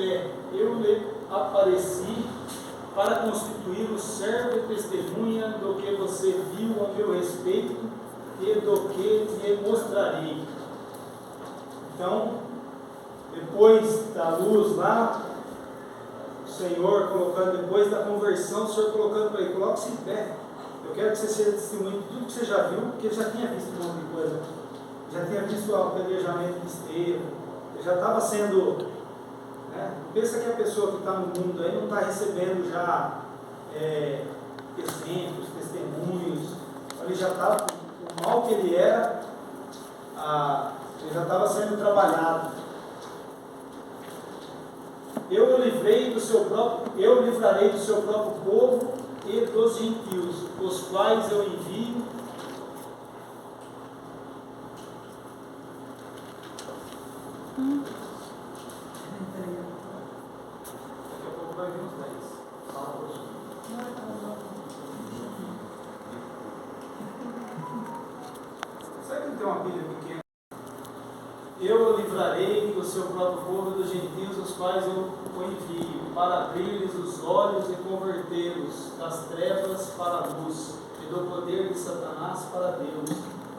fé, eu lhe apareci para constituir o servo e testemunha do que você viu a meu respeito e do que lhe mostrarei. Então, depois da luz lá, o Senhor colocando, depois da conversão, o Senhor colocando para ele, coloque-se em pé. Eu quero que você seja testemunho de tudo que você já viu, porque ele já tinha visto um monte de coisa. Já tinha visto o apedrejamento de Estevão, ele já estava sendo, né? Pensa que a pessoa que está no mundo aí não está recebendo já exemplos, testemunhos. Ele já estava, o mal que ele era, ele já estava sendo trabalhado. Eu livrarei do seu próprio povo e dos gentios, os quais eu envio. Daqui a pouco vai vir os 10. Fala para você. Será que não tem uma Bíblia pequena? Eu o livrarei do seu próprio povo e dos gentios, os quais eu o envio, para abrir-lhes os olhos e convertê-los das trevas para a luz, e do poder de Satanás para Deus,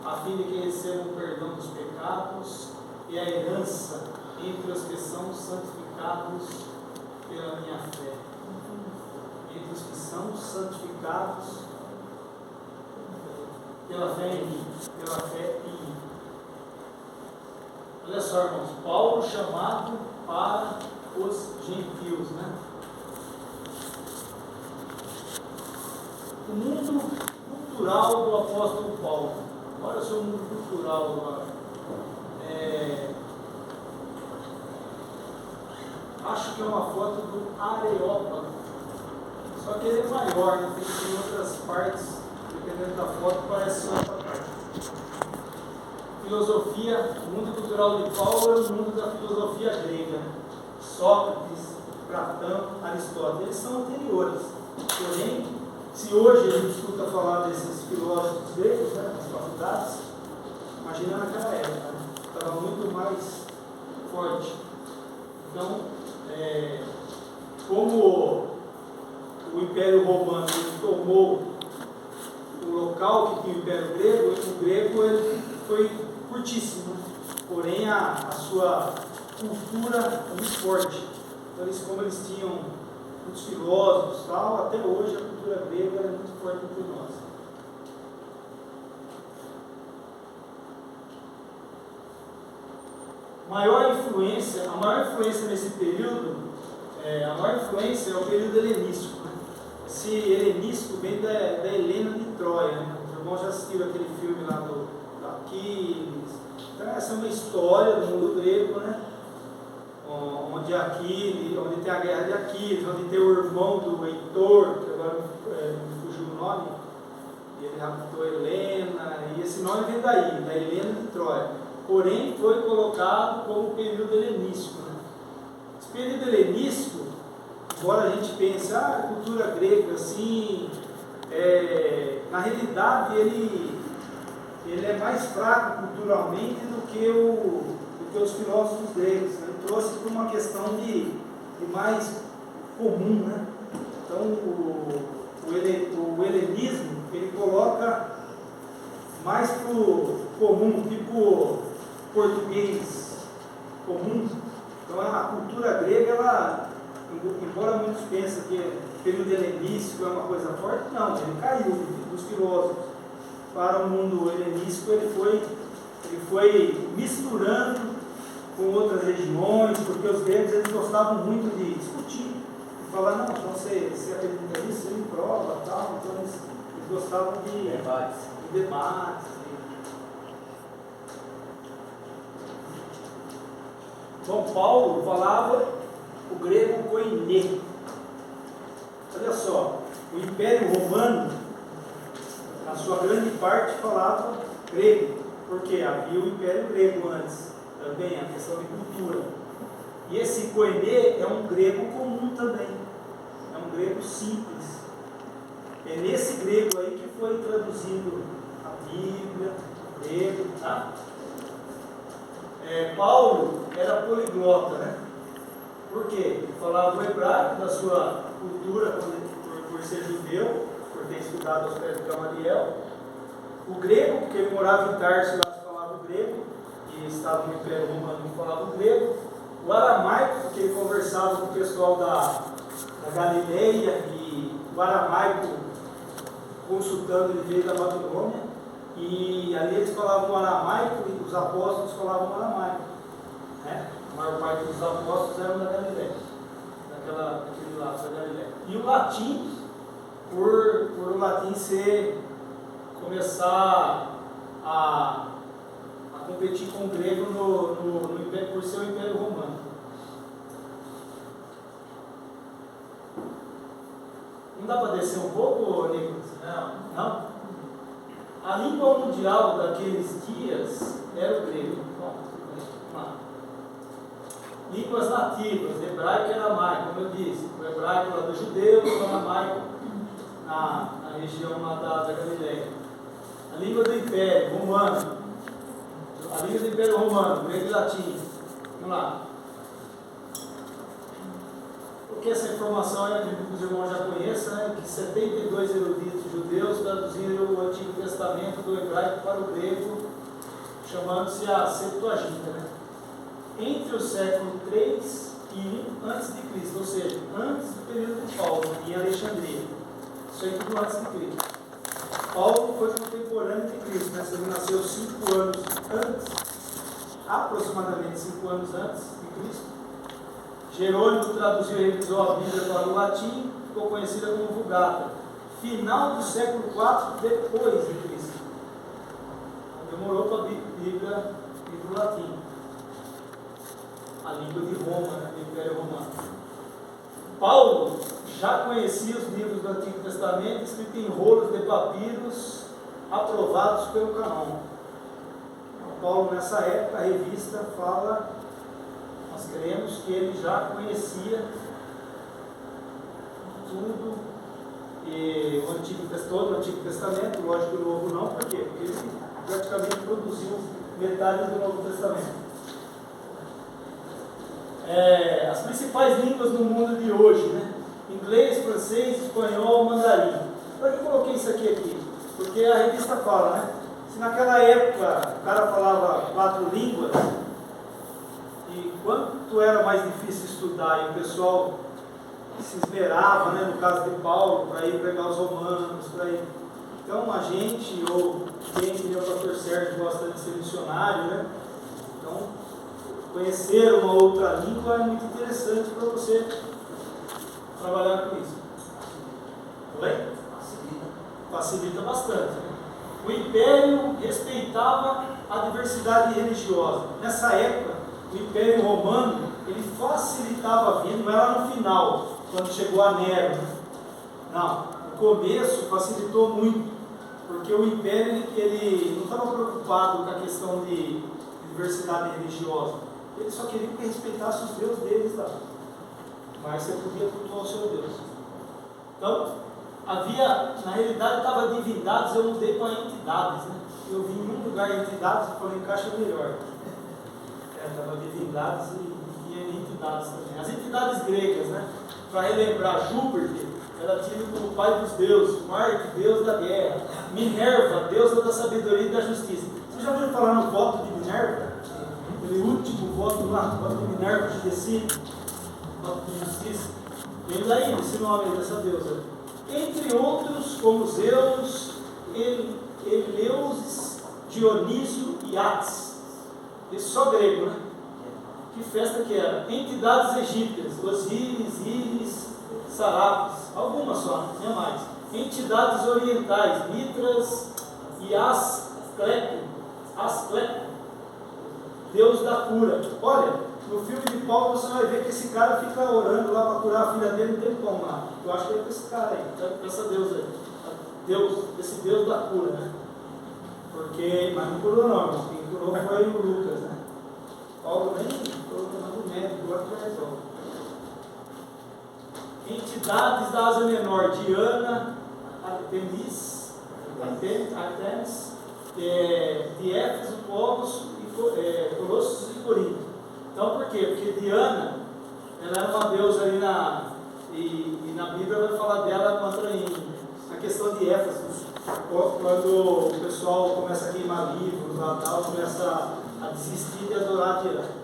a fim de que recebam o perdão dos pecados e a herança entre os que são santificados pela minha fé. Entre os que são santificados pela fé em mim, pela fé em mim. Olha só, irmãos, Paulo chamado para os gentios, né? O mundo cultural do apóstolo Paulo. Olha só o mundo cultural agora. Acho que é uma foto do Areópago. Só que ele é maior, né? Tem outras partes, dependendo da foto, parece outra parte. Filosofia, o mundo cultural de Paulo é o mundo da filosofia grega. Sócrates, Platão, Aristóteles, eles são anteriores. Porém, se hoje a gente escuta falar desses filósofos gregos, né, nas faculdades, imagina naquela época, né? Estava muito mais forte. Então, como o Império Romano tomou o local que tinha o Império Grego, o grego ele foi curtíssimo, porém a sua cultura é muito forte. Então, como eles tinham muitos filósofos e tal, até hoje a cultura grega é muito forte entre nós. A maior influência nesse período, a maior influência é o período helenístico. Né? Esse helenístico vem da Helena de Troia. Né? Os irmãos já assistiram aquele filme lá do Aquiles. Então, essa é uma história do mundo grego, né? Onde tem a guerra de Aquiles, onde tem o irmão do Heitor, que agora me fugiu o nome, e ele raptou Helena, e esse nome vem daí, da Helena de Troia. Porém, foi colocado como período helenístico. Né? Esse período helenístico, embora a gente pense, a cultura grega, assim, na realidade ele é mais fraco culturalmente do que os filósofos gregos. Né? Ele trouxe por uma questão de mais comum. Né? Então, o helenismo, ele coloca mais para o comum, tipo português comum. Então, a cultura grega, ela, embora muitos pensem que o período helenístico é uma coisa forte, não, ele caiu dos filósofos para o mundo helenístico. Ele foi misturando com outras regiões, porque os gregos eles gostavam muito de discutir, de falar, não, então você acredita nisso, você me prova, tal. Então eles gostavam de debates. Então Paulo falava o grego koiné. Olha só, o Império Romano, na sua grande parte, falava grego, porque havia o Império Grego antes, também a questão de cultura. E esse koiné é um grego comum também, é um grego simples. É nesse grego aí que foi traduzido a Bíblia, o grego, tá? Paulo era poliglota, né? Por quê? Ele falava o hebraico da sua cultura por ser judeu, por ter estudado aos pés de Gamaliel. O grego, porque ele morava em Tarso, lá falava o grego, e estava no Império Romano e falava o grego. O aramaico, porque ele conversava com o pessoal da Galileia, e o aramaico, consultando, ele veio da Babilônia, e ali eles falavam o aramaico e os apóstolos falavam o aramaico, né? A maior parte dos apóstolos eram da Galileia, daquele lado da Galileia. E o latim, por o latim começar a competir com o grego por ser o Império Romano. Não dá para descer um pouco, Nicolas? Não? A língua mundial daqueles dias era o grego. Bom, vamos lá. Línguas nativas, hebraico e aramaico, como eu disse. O hebraico lá dos judeus, o aramaico na região lá da Galileia. A língua do Império Romano. A língua do Império Romano, grego e latim. Vamos lá. Porque essa informação é que os irmãos já conhecem, né? Que 72 eruditos judeus traduziram o Antigo Testamento do hebraico para o grego, chamando-se a Septuaginta, né? Entre o século 3 e 1 a.C., ou seja, antes do período de Paulo, em Alexandria. Isso aí tudo antes de Cristo. Paulo foi contemporâneo de Cristo, né? Ele nasceu 5 anos antes, aproximadamente 5 anos antes de Cristo. Jerônimo traduziu e revisou a Bíblia para o latim, ficou conhecida como Vulgata. Final do século 4 depois de Cristo. Demorou para a Bíblia ir para o latim. A língua de Roma, né, do Império Romano. Paulo já conhecia os livros do Antigo Testamento, escritos em rolos de papiros, aprovados pelo Canon. Paulo, nessa época, a revista fala, nós cremos que ele já conhecia tudo, e todo o Antigo Testamento, lógico que o Novo não, por quê? Porque ele praticamente produziu metade do Novo Testamento. As principais línguas do mundo de hoje, né? Inglês, francês, espanhol, mandarim. Por que eu coloquei isso aqui? Porque a revista fala, né? Se naquela época o cara falava 4 línguas, e quanto era mais difícil estudar, e o pessoal se esmerava, né? No caso de Paulo, para ir pregar os romanos, para ir. Então a gente, ou quem que nem o pastor Sérgio gosta de ser missionário, né? Então, conhecer uma outra língua é muito interessante para você trabalhar com isso. Oi? Facilita bastante. Né? O Império respeitava a diversidade religiosa. Nessa época, o Império Romano ele facilitava a vida, não era no final, quando chegou a Nero. Não, no começo facilitou muito, porque o Império ele não estava preocupado com a questão de diversidade religiosa. Eles só queriam que respeitasse os deuses deles lá. Mas você podia cultuar o seu Deus. Então, havia, na realidade, estava divindades, eu mudei para entidades, né? Eu vi em um lugar entidades e falei, encaixa melhor. Estava divindades e entidades também. As entidades gregas, né? Para relembrar, Júpiter era tido como pai dos deuses, Marte, deus da guerra, Minerva, deusa da sabedoria e da justiça. Você já ouviu falar no voto de Minerva? Aquele último voto lá, voto de Minerva que decide, voto de justiça. Vem daí esse nome dessa deusa. Entre outros, como Zeus, Eleusis, Dionísio e Atis. Isso só grego, né? Que festa que era? Entidades egípcias, Osíris, Íris, Sarapis, algumas só, não tinha mais. Entidades orientais, Mitras e Asclepio, Deus da cura. Olha, no filme de Paulo você vai ver que esse cara fica orando lá para curar a filha dele um tempão lá. Eu acho que é com esse cara aí, com essa deusa aí. Esse Deus da cura, né? Porque, mas não curou não, quem curou foi o Lucas, né? Paulo nem curou o médico, agora que já resolve. Entidades da Ásia Menor, Diana, Artemis, de Éfeso, Colossos e Corinto. Então por quê? Porque Diana ela era uma deusa ali e na Bíblia vai falar dela na questão de Éfeso, quando o pessoal começa a queimar livros lá tal, começa a desistir de adorar a Diana.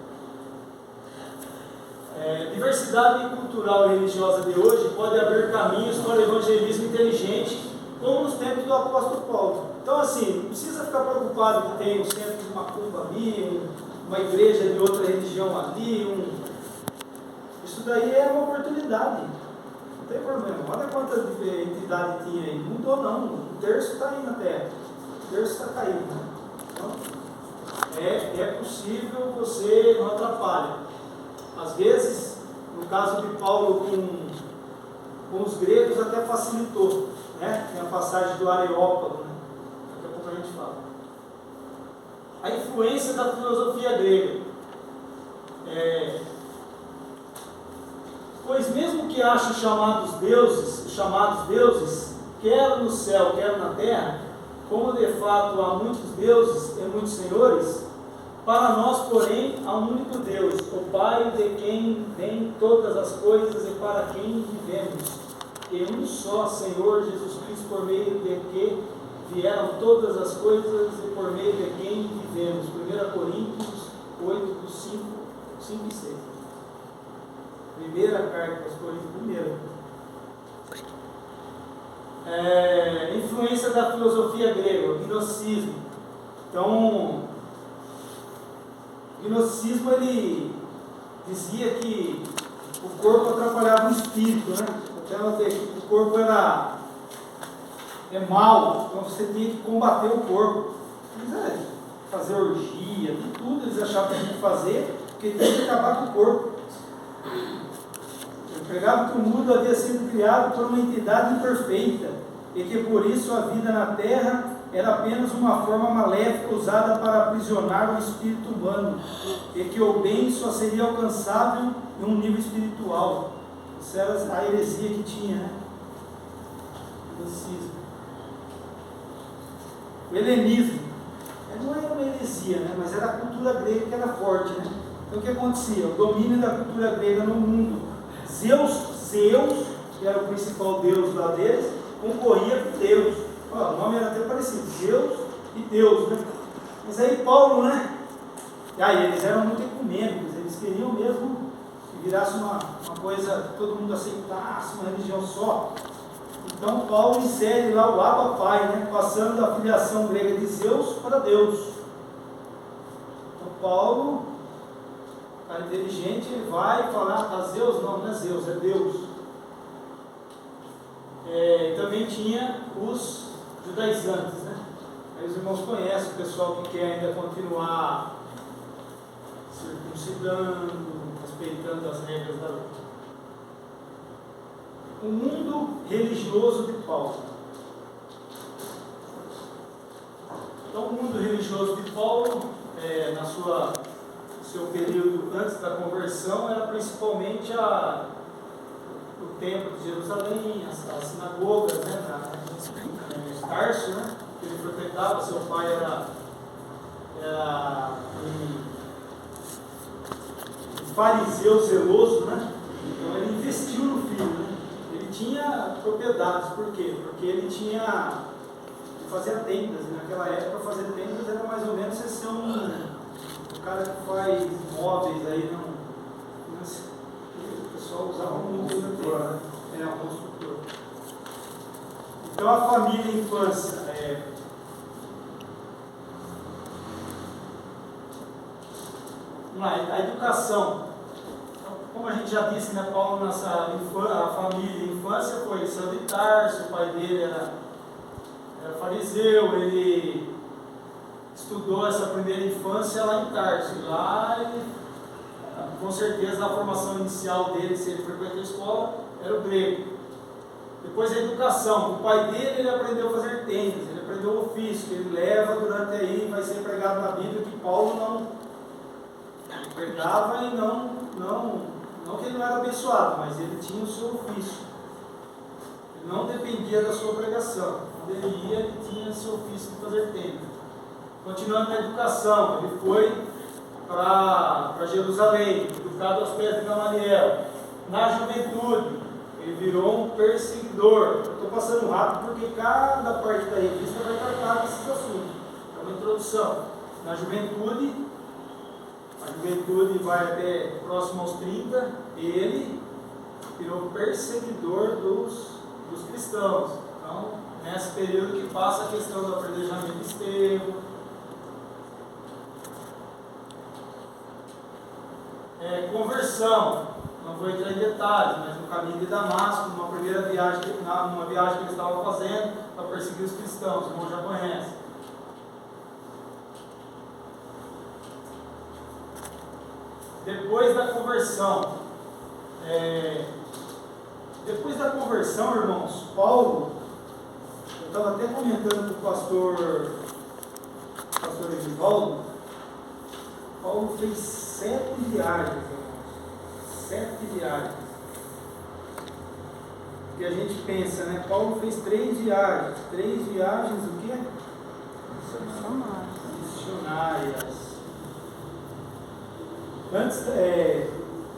Diversidade cultural e religiosa de hoje pode abrir caminhos para o evangelismo inteligente, como nos tempos do apóstolo Paulo. Então, assim, não precisa ficar preocupado que tem um centro de macumba ali, uma igreja de outra religião ali. Isso daí é uma oportunidade, não tem problema. Olha quanta entidade tinha aí, não mudou não, um terço está aí na terra, um terço está caindo. Então, é possível, você não atrapalha. Às vezes, no caso de Paulo com os gregos, até facilitou, né? Tem a passagem do Areópago, né? Daqui a pouco a gente fala. A influência da filosofia grega. Pois mesmo que acho chamados deuses, quer no céu, quer na terra, como de fato há muitos deuses e muitos senhores, para nós, porém, há um único Deus, o Pai, de quem vêm todas as coisas e para quem vivemos, e um só Senhor Jesus Cristo, por meio de que vieram todas as coisas e por meio de quem vivemos. 1 Coríntios 8, 5 e 6. Primeira carta aos Coríntios, influência da filosofia grega, o gnosticismo. Então, o gnosticismo, ele dizia que o corpo atrapalhava o espírito, né? Até o corpo é mal, então você tinha que combater o corpo. Eles fazer orgia, tudo eles achavam que tinha que fazer, porque tinha que acabar com o corpo. Eu pregava que o mundo havia sido criado por uma entidade imperfeita e que por isso a vida na terra era apenas uma forma maléfica usada para aprisionar o espírito humano e que o bem só seria alcançável em um nível espiritual. Isso era a heresia que tinha, né? O helenismo não era uma heresia, né? Mas era a cultura grega que era forte, né? Então o que acontecia? O domínio da cultura grega no mundo. Zeus, que era o principal deus lá deles, concorria com Deus. O nome era até parecido, Zeus e Deus, né? Mas aí Paulo, né? E aí eles eram muito ecumênicos, eles queriam mesmo que virasse uma coisa, que todo mundo aceitasse, uma religião só. Então Paulo insere lá o Abba Pai, né? Passando da filiação grega de Zeus para Deus. Então Paulo, cara inteligente, ele vai falar, Zeus não é Zeus, é Deus. Também tinha os judaizantes, né? Aí os irmãos conhecem o pessoal que quer ainda continuar circuncidando, respeitando as regras da lei. O mundo religioso de Paulo. Então, o mundo religioso de Paulo, no seu período antes da conversão, era principalmente o templo de Jerusalém, as sinagogas, né, Tarso, né, que ele frequentava. Seu pai era um fariseu zeloso, né? Então ele investiu no filho, né? Ele tinha propriedades, por quê? Porque ele fazia tendas, e naquela época fazer tendas era mais ou menos você ser o cara que faz móveis aí, o pessoal usava muito construtor, né? Um construtor. Então a família e a infância, vamos lá, a educação. Então, como a gente já disse, né, Paulo, a família e infância foi Saulo de Tarso, o pai dele era fariseu, ele estudou essa primeira infância lá em Tarso. E lá ele, com certeza, a formação inicial dele, se ele frequentou a escola, era o grego. Depois a educação. O pai dele, ele aprendeu a fazer tendas, ele aprendeu o ofício, que ele leva durante aí, vai ser pregado na Bíblia, que Paulo não pregava e não que ele não era abençoado, mas ele tinha o seu ofício. Ele não dependia da sua pregação. Quando ele ia, ele tinha o seu ofício de fazer tenda. Continuando na educação, ele foi para Jerusalém, educado aos pés de Gamaliel. Na juventude, ele virou um perseguidor. Eu estou passando rápido porque cada parte da revista vai tratar desses assuntos. É uma introdução. Na juventude, a juventude vai até próximo aos 30, ele virou perseguidor dos cristãos. Então, nesse período que passa a questão do apedrejamento de Estevão, conversão, não vou entrar em detalhes, mas no caminho de Damasco, numa viagem que eles estavam fazendo para perseguir os cristãos, o irmão já conhece. Depois da conversão, irmãos, Paulo, eu estava até comentando com o pastor Edivaldo, Paulo fez 7 viagens, irmãos, 7 viagens. E a gente pensa, né? Paulo fez 3 viagens, o quê? Missionárias.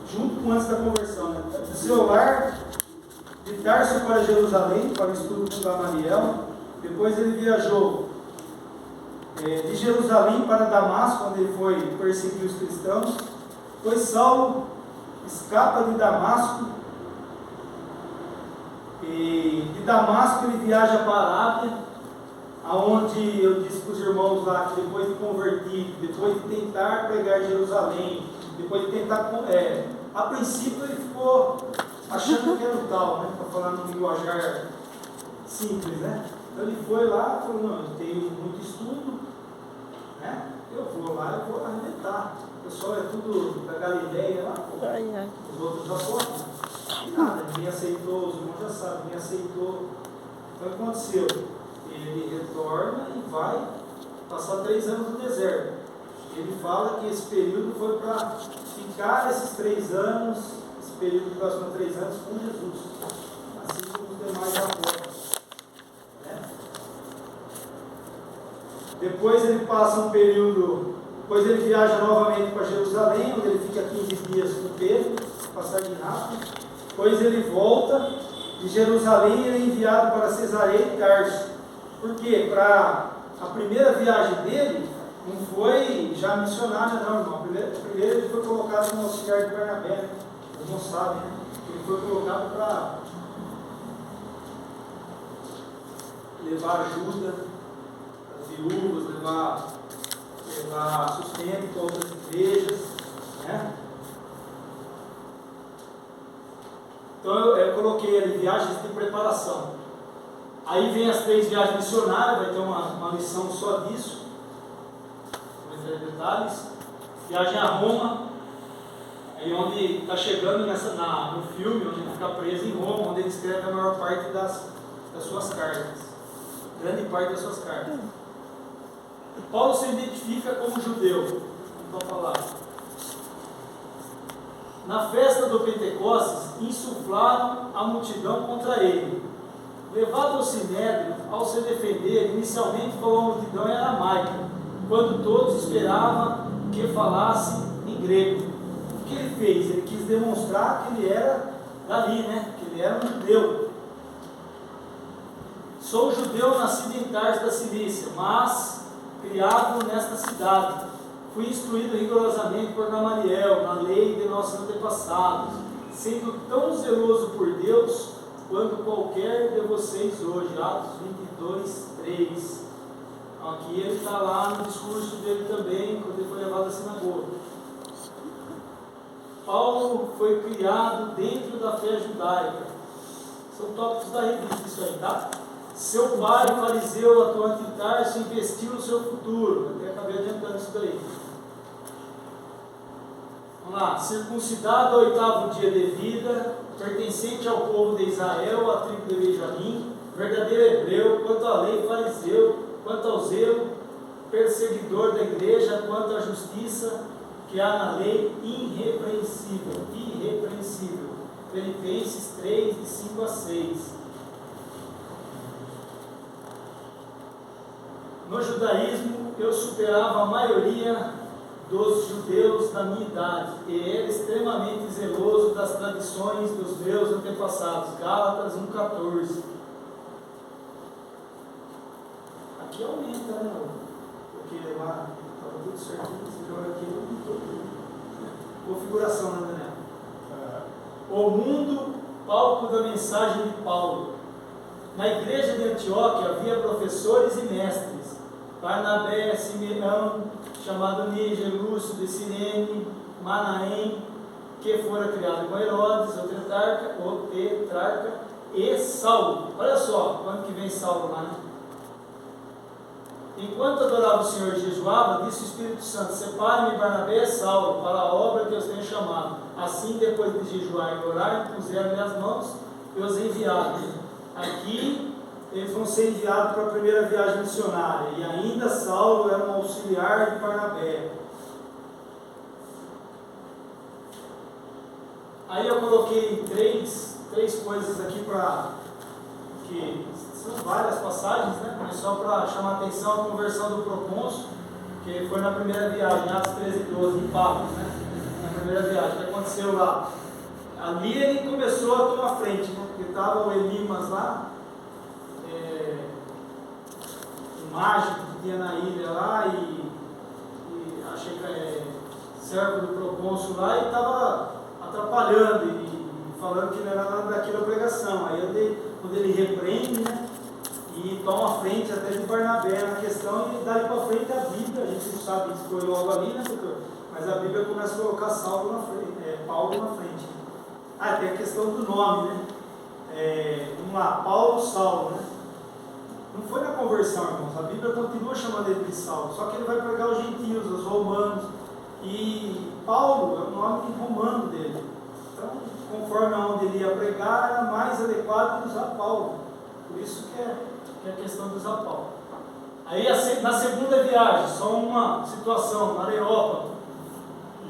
Junto com antes da conversão, né? Do seu lar, de Tarso para Jerusalém, para o estudo com Gamaliel. Depois ele viajou de Jerusalém para Damasco, onde ele foi perseguir os cristãos. Depois Saulo escapa de Damasco, e de Damasco ele viaja para a Arábia, aonde eu disse para os irmãos lá que depois de convertido, depois de tentar pegar Jerusalém, depois de tentar, a princípio ele ficou achando que era o tal, né? Para falar num linguajar simples, né? Então ele foi lá e falou, não, eu tenho muito estudo, né? Eu vou lá e vou arrebentar. O pessoal é tudo da Galileia lá, os outros apóstolos. E nada, ninguém aceitou, os irmãos já sabem, ninguém aceitou. Então o que aconteceu? Ele retorna e vai passar 3 anos no deserto. Ele fala que esse período foi para ficar esses 3 anos, esse período que passou 3 anos com Jesus, assim como os demais apóstolos. Né? Depois ele passa um período, depois ele viaja novamente para Jerusalém, onde ele fica 15 dias com Pedro, passagem rápida. Depois ele volta, de Jerusalém ele é enviado para Cesareia de Tarso. Por quê? Para a primeira viagem dele, não foi já missionário, não, irmão. Primeiro ele foi colocado como auxiliar de Barnabé, vocês não sabem, né? Ele foi colocado para levar ajuda às viúvas, levar sustento para outras igrejas, né? Então eu coloquei ali viagens de preparação. Aí vem as 3 viagens missionárias, vai ter uma lição só disso. Detalhes. Viagem a Roma, aí onde está chegando no filme, onde ele fica preso em Roma, onde ele escreve a maior parte das suas cartas, grande parte das suas cartas. Paulo se identifica como judeu, então falar. Na festa do Pentecostes, insuflaram a multidão contra ele. Levado ao sinédrio, ao se defender, inicialmente falou a multidão em aramaico, quando todos esperavam que falasse em grego. O que ele fez? Ele quis demonstrar que ele era dali, né? Que ele era um judeu. Sou judeu nascido em Tarso da Cilícia, mas criado nesta cidade. Fui instruído rigorosamente por Gamaliel, na lei de nossos antepassados, sendo tão zeloso por Deus quanto qualquer de vocês hoje. Atos 22, 3. Aqui ele está lá no discurso dele também, quando ele foi levado à sinagoga. Paulo foi criado dentro da fé judaica. São tópicos da revista isso aí, tá? Seu pai, fariseu, atuante em Tarso, investiu no seu futuro. Até acabei adiantando isso daí. Vamos lá. Circuncidado ao 8º dia de vida, pertencente ao povo de Israel, à tribo de Benjamim, verdadeiro hebreu, quanto à lei, fariseu, quanto ao zelo, perseguidor da igreja, quanto à justiça que há na lei, irrepreensível. Filipenses 3, de 5 a 6. No judaísmo, eu superava a maioria dos judeus da minha idade, e era extremamente zeloso das tradições dos meus antepassados. Gálatas 1,14. Aqui aumenta, né? Porque lá estava tudo certinho, você joga aqui, configuração, né, Daniel? O mundo, palco da mensagem de Paulo. Na igreja de Antioquia havia professores e mestres: Barnabé, Simeão, chamado Níger, Lúcio de Cirene, Manaém, que fora criado com Herodes, o tetrarca, e Saulo. Olha só, quando que vem Saulo lá, né? Enquanto adorava o Senhor e jejuava, disse o Espírito Santo: separe-me Barnabé e Saulo para a obra que eu os tenho chamado. Assim, depois de jejuar e orar, puseram-lhe as mãos e os enviaram. Aqui eles vão ser enviados para a primeira viagem missionária, e ainda Saulo era um auxiliar de Barnabé. Aí eu coloquei três coisas aqui que são várias passagens, né? Mas só para chamar a atenção: a conversão do procônsul, que foi na primeira viagem, Atos 13:12, em Pafos, né? Na primeira viagem, o que aconteceu lá? Ali ele começou a tomar frente, né? Porque estava o Elimas lá, o mágico que tinha na ilha lá, e achei que servo do procônsul lá, e estava atrapalhando e falando que não era nada daquela pregação. Aí quando ele repreende, né? E toma frente até de Barnabé na questão, e dali para frente a Bíblia, a gente não sabe se foi logo ali, né, doutor? Mas a Bíblia começa a colocar Paulo na frente. Tem a questão do nome, né? Vamos lá, Paulo, Saulo, né? Não foi na conversão, irmãos. A Bíblia continua chamando ele de Saulo, só que ele vai pregar os gentios, os romanos, e Paulo é o nome romano dele. Então, conforme aonde ele ia pregar, era mais adequado usar Paulo. Por isso que é a questão de usar Paulo. Aí na segunda viagem, só uma situação, na Areópago,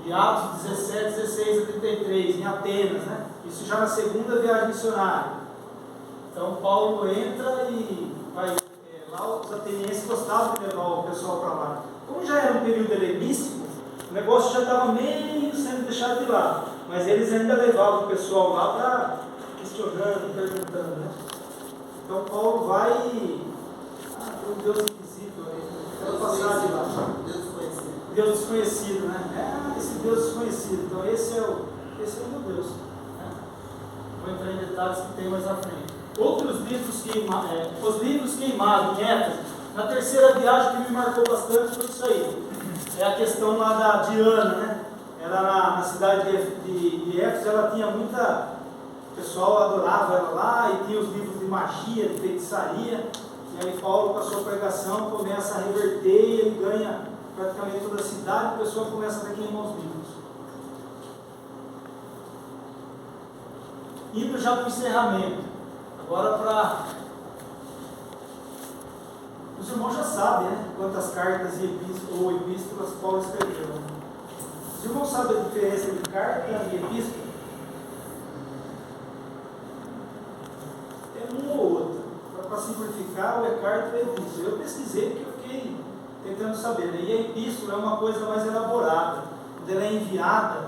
de Atos 17, 16 a 33, em Atenas, né? Isso já na segunda viagem missionária. Então Paulo entra e vai, lá os atenienses gostavam de levar o pessoal para lá. Como já era um período helenístico, o negócio já estava meio sendo deixado de lado, mas eles ainda levavam o pessoal lá para questionando, perguntando, né? Então Paulo vai tem um Deus invisível aí, quero passar de lá. Deus desconhecido, né? Esse Deus desconhecido. Então esse é o meu Deus, né? Vou entrar em detalhes que tem mais à frente. Outros livros queimados, os livros queimados em Éfeso. Na terceira viagem, que me marcou bastante foi isso aí. É a questão lá da Diana, né? Ela na cidade de Éfeso, ela tinha muita... O pessoal adorava ela lá, e tinha os livros de magia, de feitiçaria. E aí Paulo, com a sua pregação, começa a reverter, e ele ganha praticamente toda a cidade, e o pessoal começa a queimar os livros. Indo já para o encerramento, agora para... Os irmãos já sabem, né, quantas cartas e epístolas Paulo escreveu. Os irmãos sabem a diferença de carta e epístola? É um ou outro. Para simplificar, o é carta e epístola. Eu pesquisei porque eu fiquei tentando saber, né? E a epístola é uma coisa mais elaborada. Quando ela é enviada,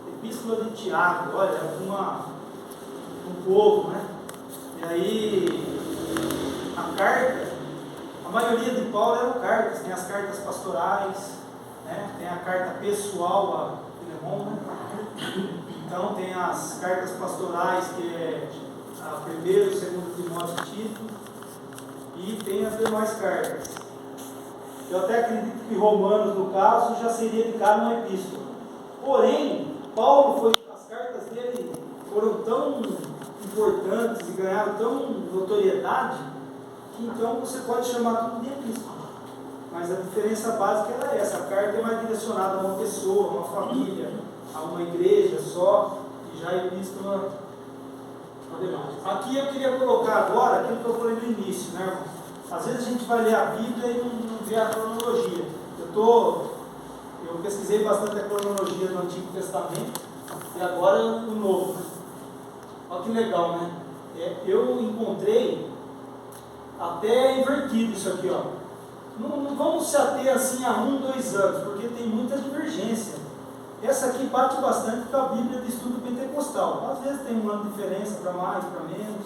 epístola de Tiago, olha, um povo, né? E aí, a carta, a maioria de Paulo eram cartas. Tem as cartas pastorais, né? Tem a carta pessoal a Filemon, né? Então tem as cartas pastorais, que é a 1º e 2º Timóteo e Tito, e tem as demais cartas. Eu até acredito que Romanos, no caso, já seria indicado uma epístola. Porém, as cartas dele foram tão importantes e ganharam tão notoriedade, que então você pode chamar tudo de epístola. Mas a diferença básica era essa: a carta é mais direcionada a uma pessoa, a uma família, a uma igreja só, e já a epístola a demais. Aqui eu queria colocar agora aquilo que eu falei no início, né, irmão? Às vezes a gente vai ler a Bíblia e não vê a cronologia. Eu pesquisei bastante a cronologia do Antigo Testamento e agora o Novo. Olha que legal, né? Eu encontrei até invertido isso aqui, ó. não vamos se ater assim a 1, 2 anos, porque tem muita divergência. Essa aqui bate bastante com a Bíblia de estudo pentecostal. Às vezes tem um ano de diferença, para mais, para menos.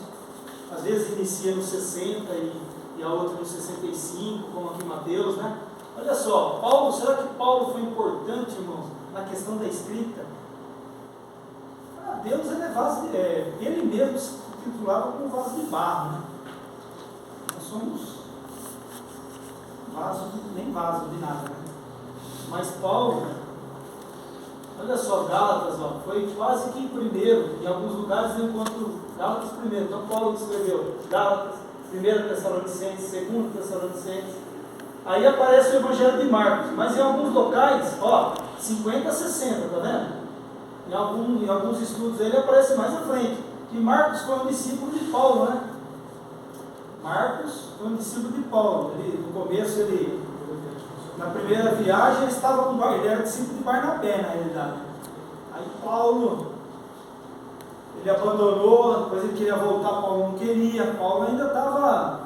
Às vezes inicia no 60 e a outra no 65, como aqui em Mateus, né? Olha só, Paulo, será que Paulo foi importante, irmãos, na questão da escrita? Deus, ele é vaso de, ele mesmo se titulava como vaso de barro, né? Nós somos nem vaso de nada, né? Mas Paulo, olha só, Gálatas, ó, foi quase que primeiro, em alguns lugares eu encontro Gálatas primeiro. Então Paulo escreveu Gálatas, 1 Tessalonicenses, 2 Tessalonicenses. Aí aparece o Evangelho de Marcos, mas em alguns locais, ó, 50, 60, tá vendo? Em alguns estudos ele aparece mais à frente. Que Marcos foi um discípulo de Paulo, né? Marcos foi um discípulo de Paulo. No começo, na primeira viagem, ele era discípulo de Barnabé, na realidade. Aí Paulo, ele abandonou, depois ele queria voltar, Paulo não queria. Paulo ainda estava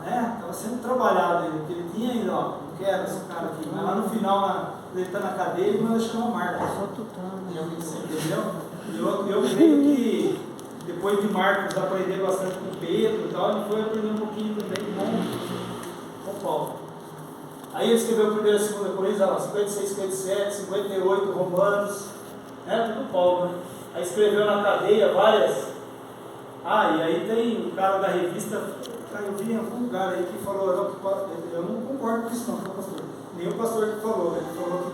sendo trabalhado, ele tinha ainda, ó, não quero esse cara aqui. Mas lá no final, ele está na cadeia, ele manda chamar Marcos. Entendeu? Eu creio que depois de Marcos aprender bastante com Pedro e tal, ele foi aprender um pouquinho também com Paulo. Aí ele escreveu 1 e 2 Coríntios, 56, 57, 58, Romanos, tudo Paulo, né? Aí escreveu na cadeia várias. E aí tem o cara da revista, eu vi em algum lugar aí que falou, eu não concordo com isso não, pastor. Nenhum pastor que falou, né? Ele falou que